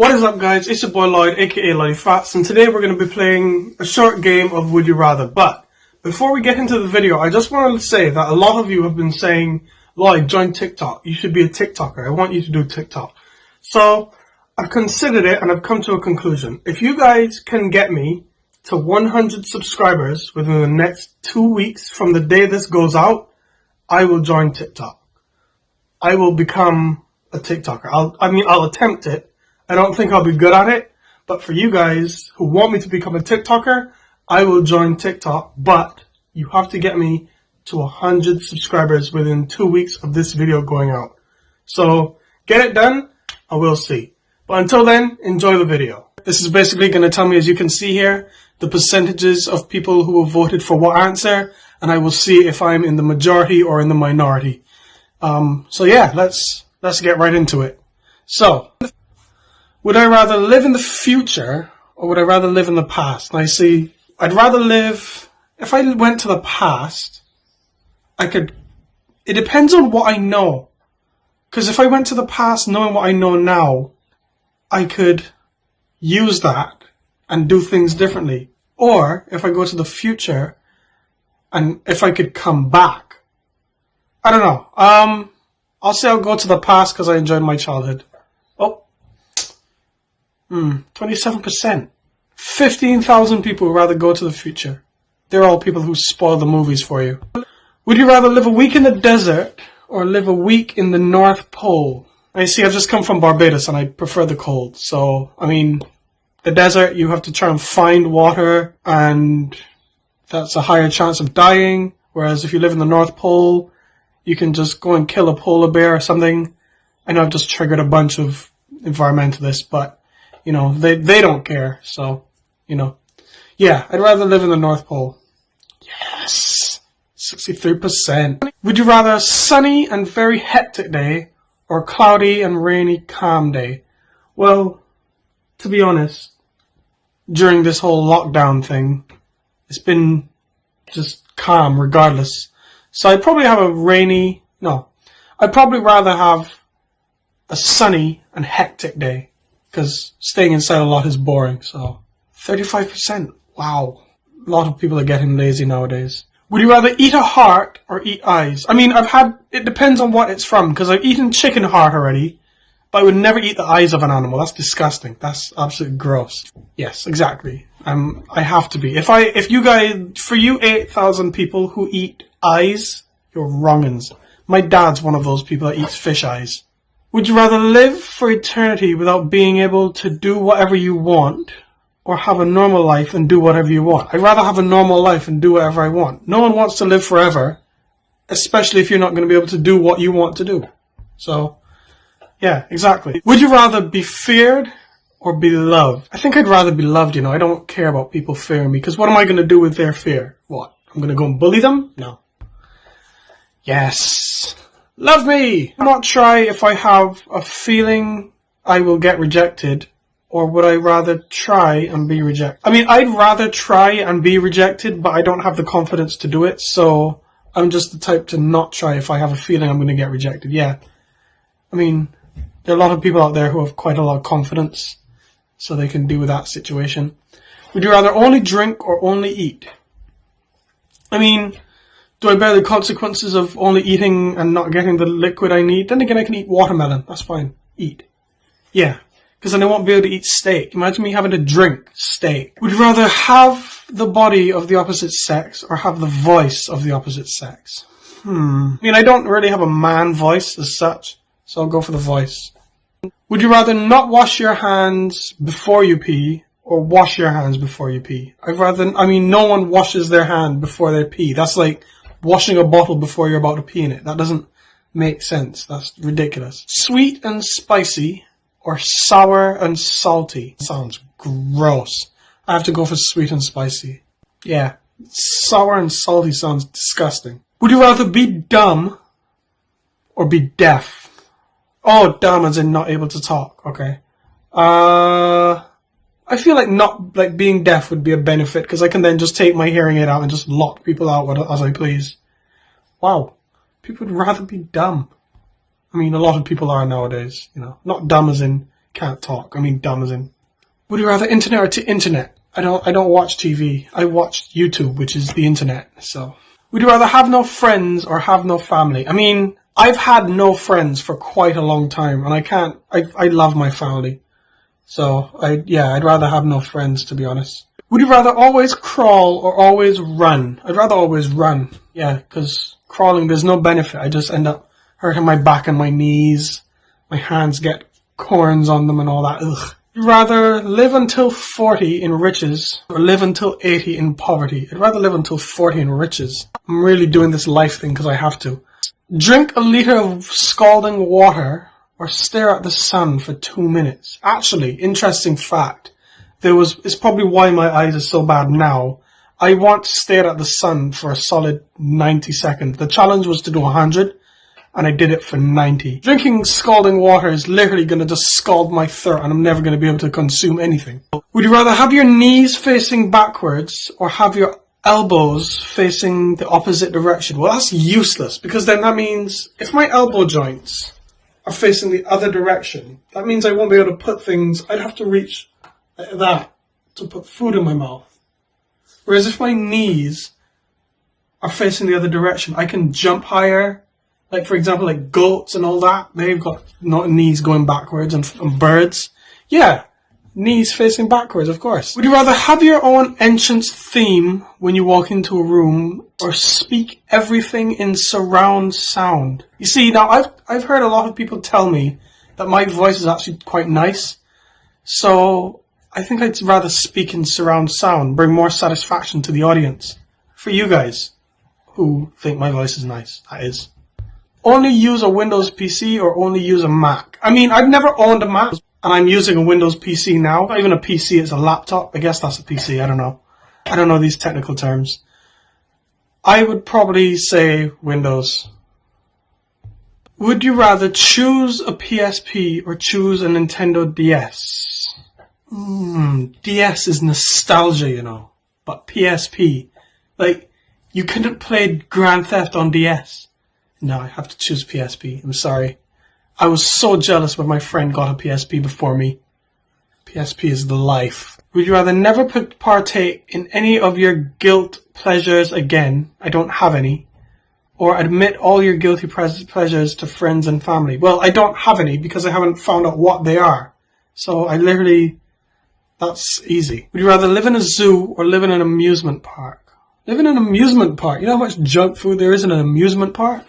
What is up, guys? It's your boy Lloyd, aka Lloyd Fats, and today we're going to be playing a short game of Would You Rather. But before we get into the video, I just wanted to say that a lot of you have been saying, Lloyd, join TikTok. You should be a TikToker. I want you to do TikTok. So I've considered it and I've come to a conclusion. If you guys can get me to 100 subscribers within the next 2 weeks from the day this goes out, I will join TikTok. I will become a TikToker. I'll attempt it. I don't think I'll be good at it, but for you guys who want me to become a TikToker, I will join TikTok, but you have to get me to 100 subscribers within 2 weeks of this video going out. So get it done, and we'll see. But until then, enjoy the video. This is basically going to tell me, as you can see here, the percentages of people who have voted for what answer, and I will see if I'm in the majority or in the minority. So yeah, let's get right into it. So, would I rather live in the future or would I rather live in the past? And I see, I'd rather live, if I went to the past, it depends on what I know. Because if I went to the past knowing what I know now, I could use that and do things differently. Or if I go to the future and if I could come back, I don't know. I'll say I'll go to the past because I enjoyed my childhood. 27%. 15,000 people would rather go to the future. They're all people who spoil the movies for you. Would you rather live a week in the desert or live a week in the North Pole? I see, I've just come from Barbados and I prefer the cold. So, I mean, the desert, you have to try and find water and that's a higher chance of dying. Whereas if you live in the North Pole, you can just go and kill a polar bear or something. I know I've just triggered a bunch of environmentalists, but you know, they don't care, so, you know. Yeah, I'd rather live in the North Pole. Yes! 63%. Would you rather a sunny and very hectic day or a cloudy and rainy calm day? Well, to be honest, during this whole lockdown thing, it's been just calm regardless. So I'd probably have I'd probably rather have a sunny and hectic day. Because staying inside a lot is boring, so 35%. Wow. A lot of people are getting lazy nowadays. Would you rather eat a heart or eat eyes? I mean, it depends on what it's from, because I've eaten chicken heart already, but I would never eat the eyes of an animal. That's disgusting. That's absolutely gross. Yes, exactly. I have to be. For you 8,000 people who eat eyes, you're wrongins. My dad's one of those people that eats fish eyes. Would you rather live for eternity without being able to do whatever you want, or have a normal life and do whatever you want? I'd rather have a normal life and do whatever I want. No one wants to live forever, especially if you're not going to be able to do what you want to do. So, yeah, exactly. Would you rather be feared or be loved? I think I'd rather be loved, you know. I don't care about people fearing me, because what am I going to do with their fear? What? I'm going to go and bully them? No. Yes. Love me! I'm not shy if I have a feeling I will get rejected, or would I rather try and be rejected? I mean, I'd rather try and be rejected, but I don't have the confidence to do it, so I'm just the type to not try if I have a feeling I'm going to get rejected. Yeah. I mean, there are a lot of people out there who have quite a lot of confidence, so they can deal with that situation. Would you rather only drink or only eat? I mean, do I bear the consequences of only eating and not getting the liquid I need? Then again, I can eat watermelon. That's fine. Eat. Yeah. Because then I won't be able to eat steak. Imagine me having to drink steak. Would you rather have the body of the opposite sex or have the voice of the opposite sex? I mean, I don't really have a man voice as such, so I'll go for the voice. Would you rather not wash your hands before you pee or wash your hands before you pee? No one washes their hand before they pee. That's like washing a bottle before you're about to pee in it. That doesn't make sense. That's ridiculous. Sweet and spicy or sour and salty? Sounds gross. I have to go for sweet and spicy. Yeah. Sour and salty sounds disgusting. Would you rather be dumb or be deaf? Oh, dumb as in not able to talk. Okay. I feel like being deaf would be a benefit, because I can then just take my hearing aid out and just lock people out as I please. Wow. People would rather be dumb. I mean, a lot of people are nowadays, you know. Not dumb as in Can't talk. I mean dumb as in. Would you rather internet or to internet? I don't watch TV. I watch YouTube, which is the internet, so. Would you rather have no friends or have no family? I mean, I've had no friends for quite a long time, and I love my family. So, I'd rather have no friends, to be honest. Would you rather always crawl or always run? I'd rather always run. Yeah, because crawling, there's no benefit. I just end up hurting my back and my knees. My hands get corns on them and all that. Ugh. Would you rather live until 40 in riches or live until 80 in poverty? I'd rather live until 40 in riches. I'm really doing this life thing because I have to. Drink a liter of scalding water or stare at the sun for 2 minutes. Actually, interesting fact. It's probably why my eyes are so bad now. I once stared at the sun for a solid 90 seconds. The challenge was to do 100, and I did it for 90. Drinking scalding water is literally going to just scald my throat, and I'm never going to be able to consume anything. Would you rather have your knees facing backwards or have your elbows facing the opposite direction? Well, that's useless, because then that means if my elbow joints are facing the other direction, that means I won't be able to put things. I'd have to reach like that to put food in my mouth. Whereas if my knees are facing the other direction, I can jump higher. Like, for example, like goats and all that, they've got not knees going backwards, and birds. Yeah, knees facing backwards, of course. Would you rather have your own entrance theme when you walk into a room or speak everything in surround sound? You see, now I've heard a lot of people tell me that my voice is actually quite nice. So I think I'd rather speak in surround sound, bring more satisfaction to the audience. For you guys who think my voice is nice, that is. Only use a Windows PC or only use a Mac? I mean, I've never owned a Mac, and I'm using a Windows PC now. Not even a PC, it's a laptop. I guess that's a PC, I don't know. I don't know these technical terms. I would probably say Windows. Would you rather choose a PSP or choose a Nintendo DS? DS is nostalgia, you know. But PSP, like, you couldn't play Grand Theft on DS. No, I have to choose PSP. I'm sorry. I was so jealous when my friend got a PSP before me. PSP is the life. Would you rather never partake in any of your guilt pleasures again? I don't have any. Or admit all your guilty pleasures to friends and family? Well, I don't have any because I haven't found out what they are. So I literally, that's easy. Would you rather live in a zoo or live in an amusement park? Live in an amusement park. You know how much junk food there is in an amusement park?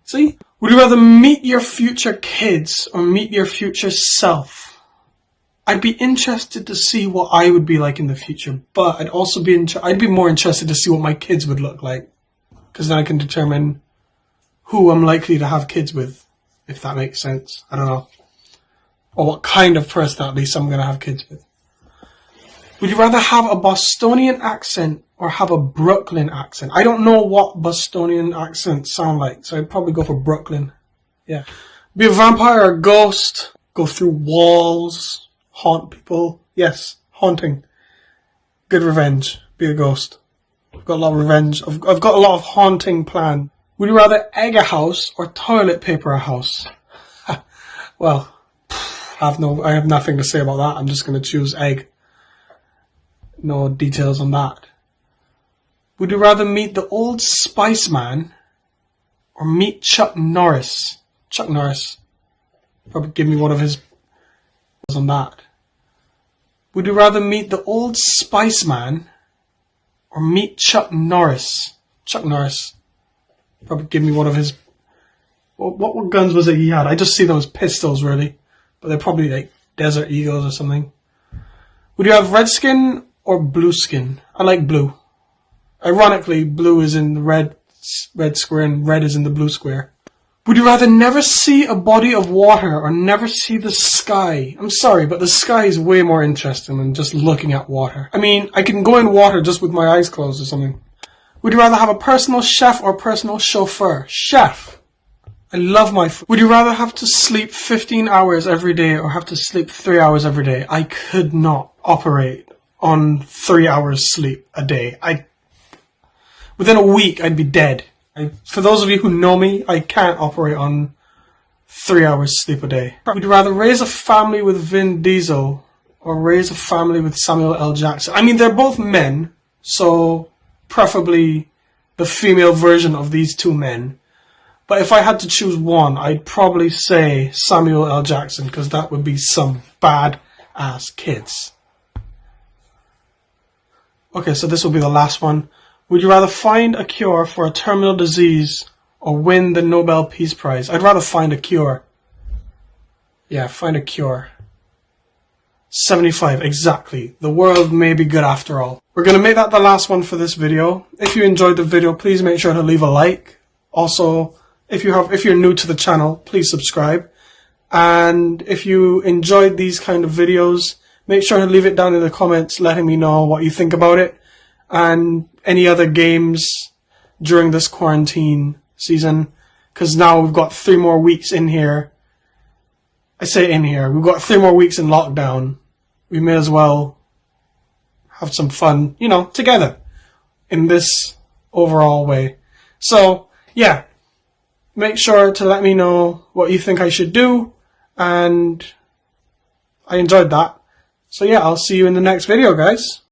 See? Would you rather meet your future kids or meet your future self? I'd be interested to see what I would be like in the future, but I'd also be I'd be more interested to see what my kids would look like, because then I can determine who I'm likely to have kids with, if that makes sense. I don't know. Or what kind of person at least I'm going to have kids with. Would you rather have a Bostonian accent or have a Brooklyn accent? I don't know what Bostonian accents sound like, so I'd probably go for Brooklyn. Yeah. Be a vampire or a ghost. Go through walls. Haunt people. Yes, haunting. Good revenge. Be a ghost. I've got a lot of revenge. I've got a lot of haunting planned. Would you rather egg a house or toilet paper a house? Well, I have nothing to say about that. I'm just going to choose egg. No details on that. Would you rather meet the Old Spice Man or meet Chuck Norris? Chuck Norris. Probably give me one of his on that. Would you rather meet the Old Spice Man or meet Chuck Norris? Chuck Norris. Probably give me one of his. What guns was it he had? I just see them as pistols, really. But they're probably like Desert Eagles or something. Would you have red skin or blue skin? I like blue. Ironically, blue is in the red square and red is in the blue square. Would you rather never see a body of water or never see the sky? I'm sorry, but the sky is way more interesting than just looking at water. I mean, I can go in water just with my eyes closed or something. Would you rather have a personal chef or personal chauffeur? Chef. I love my food. Would you rather have to sleep 15 hours every day or have to sleep 3 hours every day? I could not operate on 3 hours sleep a day. Within a week, I'd be dead. For those of you who know me, I can't operate on 3 hours sleep a day. Would you rather raise a family with Vin Diesel or raise a family with Samuel L. Jackson? I mean, they're both men, so preferably the female version of these two men. But if I had to choose one, I'd probably say Samuel L. Jackson, because that would be some bad-ass kids. Okay, so this will be the last one. Would you rather find a cure for a terminal disease or win the Nobel Peace Prize? I'd rather find a cure. Yeah, find a cure. 75, exactly. The world may be good after all. We're going to make that the last one for this video. If you enjoyed the video, please make sure to leave a like. Also, if you're new to the channel, please subscribe. And if you enjoyed these kind of videos, make sure to leave it down in the comments letting me know what you think about it and any other games during this quarantine season, because now we've got 3 more weeks in here. I say in here, we've got 3 more weeks in lockdown. We may as well have some fun, you know, together in this overall way. So, yeah, make sure to let me know what you think I should do, and I enjoyed that. So yeah, I'll see you in the next video, guys.